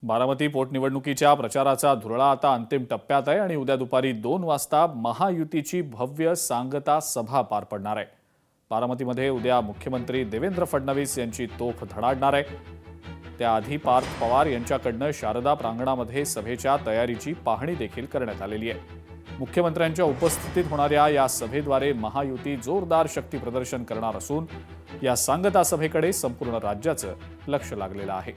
बारामती पोटनिवडणुकीच्या प्रचाराचा धुरळा आता अंतिम टप्प्यात आहे आणि उद्या दुपारी 2 वाजता महायुतीची भव्य सांगता सभा पार पडणार आहे। बारामतीमध्ये उद्या मुख्यमंत्री देवेंद्र फडणवीस यांची तोफ धडाडणार आहे। त्याआधी पार्थ पवार यांच्याकडून शारदा प्रांगणामध्ये सभेच्या तयारीची पाहणी देखील करण्यात आलेली आहे। मुख्यमंत्र्यांच्या उपस्थितीत होणाऱ्या या सभेद्वारे महायुती जोरदार शक्ती प्रदर्शन करणार असून या सांगता सभेकडे संपूर्ण राज्याचं लक्ष लागलेलं आहे।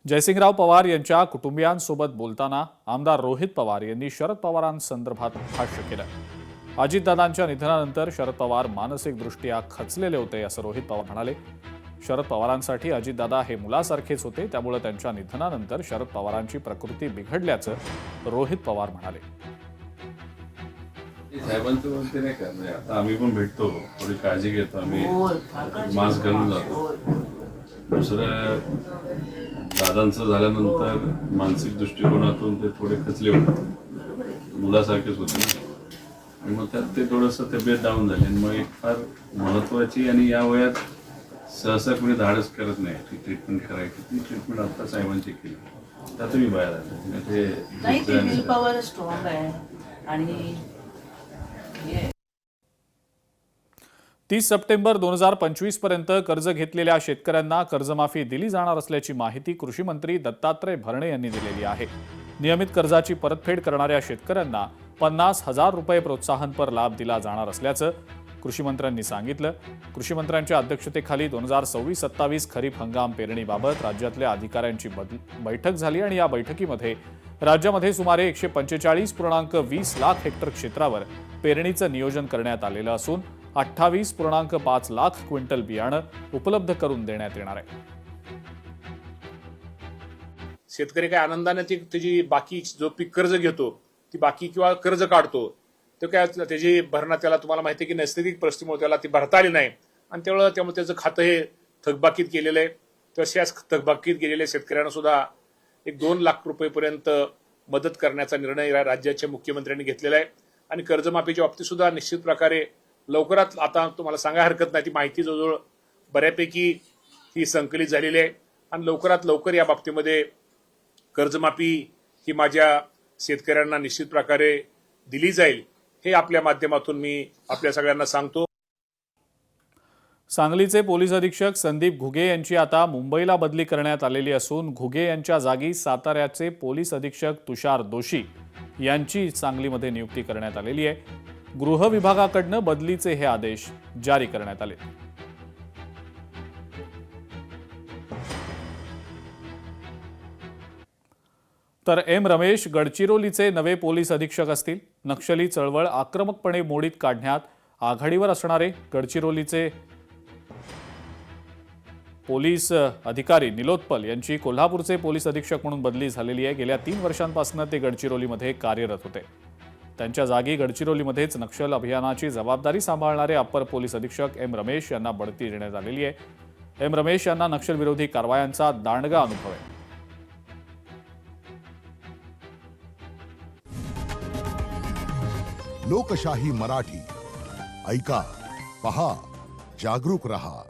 जयसिंगराव पवार यांच्या कुटुंबियांसोबत बोलताना आमदार रोहित पवार यांनी शरद पवारांसंदर्भात भाष्य केलं। अजितदादांच्या निधनानंतर शरद पवार मानसिकदृष्ट्या खचलेले होते असं रोहित पवार म्हणाले। शरद पवारांसाठी अजितदादा हे मुलासारखेच होते, त्यामुळे त्यांच्या निधनानंतर शरद पवारांची प्रकृती बिघडल्याचं रोहित पवार म्हणाले। साहेबांचं म्हणते नाही का, म्हणजे आता आम्ही पण भेटतो, थोडी काळजी घेतो, आम्ही मास्क घालून जातो। दुसरं दादांचं झाल्यानंतर मानसिक दृष्टिकोनातून ते थोडे खचले होते, मुलासारखेच होते ना, आणि मग त्यात ते थोडंसं तब्येत डाऊन झाली। आणि मग एक फार महत्वाची आणि या वयात सहसा कोणी धाडस करत नाही ती ट्रीटमेंट करायची, ती ट्रीटमेंट आता साहेबांची केली, त्यात मी बाहेर आले। पॉवर स्ट्रॉंग आहे आणि 30 सप्टेंबर 2025 पर्यंत कर्ज घेतलेल्या शेतकऱ्यांना कर्जमाफी दिली जाणार असल्याची माहिती कृषी मंत्री दत्तात्रय भरणे यांनी दिलेली आहे। नियमित कर्जाची परतफेड करणाऱ्या शेतकऱ्यांना 50,000 रुपये प्रोत्साहनपर लाभ दिला जाणार असल्याचं कृषी मंत्र्यांनी सांगितलं। कृषी मंत्र्यांच्या अध्यक्षतेखाली 2026-27 खरीप हंगाम पेरणीबाबत राज्यातल्या अधिकाऱ्यांची बैठक झाली आणि या बैठकीमध्ये राज्यामध्ये सुमारे 145.20 लाख हेक्टर क्षेत्रावर पेरणीचं नियोजन करण्यात आलेलं असून 28.5 लाख क्विंटल बियाणं उपलब्ध करून देण्यात येणार आहे। शेतकरी काय आनंदाने त्याची बाकी जो पीक कर्ज घेतो ती बाकी किंवा कर्ज काढतो, तो काय त्याची भरणा त्याला तुम्हाला माहिती आहे की नैसर्गिक परिस्थितीमुळे त्याला ती भरता आली नाही आणि त्यामुळे त्याचं खातं हे थकबाकीत गेलेलं आहे। तशाच थकबाकीत गेलेल्या शेतकऱ्यांना सुद्धा 2 लाख रुपयेपर्यंत मदत करण्याचा निर्णय राज्याच्या मुख्यमंत्र्यांनी घेतलेला आहे। आणि कर्जमाफीच्या बाबतीत सुद्धा निश्चित प्रकारे लवकरात, आता तुम्हाला सांगायला हरकत नाही, ती माहिती जवळजवळ बऱ्यापैकी ही संकलित झालेली आहे आणि लवकरात लवकर या बाबतीमध्ये कर्जमाफी ही माझ्या शेतकऱ्यांना निश्चित प्रकारे दिली जाईल, हे आपल्या माध्यमातून मी आपल्या सगळ्यांना सांगतो। सांगलीचे पोलीस अधीक्षक संदीप घुगे यांची आता मुंबईला बदली करण्यात आलेली असून घुगे यांच्या जागी साताऱ्याचे पोलीस अधीक्षक तुषार दोशी यांची सांगलीमध्ये नियुक्ती करण्यात आलेली आहे। गृह विभागाकडून बदलीचे हे आदेश जारी करण्यात आले। तर एम रमेश गडचिरोलीचे नवे पोलीस अधीक्षक असतील। नक्षली चळवळ आक्रमकपणे मोडीत काढण्यात आघाडीवर असणारे गडचिरोलीचे पोलीस अधिकारी निलोत्पल यांची कोल्हापूरचे पोलीस अधीक्षक म्हणून बदली झालेली आहे। गेल्या 3 वर्षांपासून ते गडचिरोलीमध्ये कार्यरत होते। त्यांच्या जागी गडचिरोलीमध्येच नक्षल अभियानाची जबाबदारी सांभाळणारे अप्पर पोलीस अधीक्षक एम रमेश यांना बढती देण्यात आलेली आहे। एम रमेश यांना नक्षलविरोधी कारवायांचा दांडगा अनुभव आहे। लोकशाही मराठी ऐका, पहा, जागरूक रहा।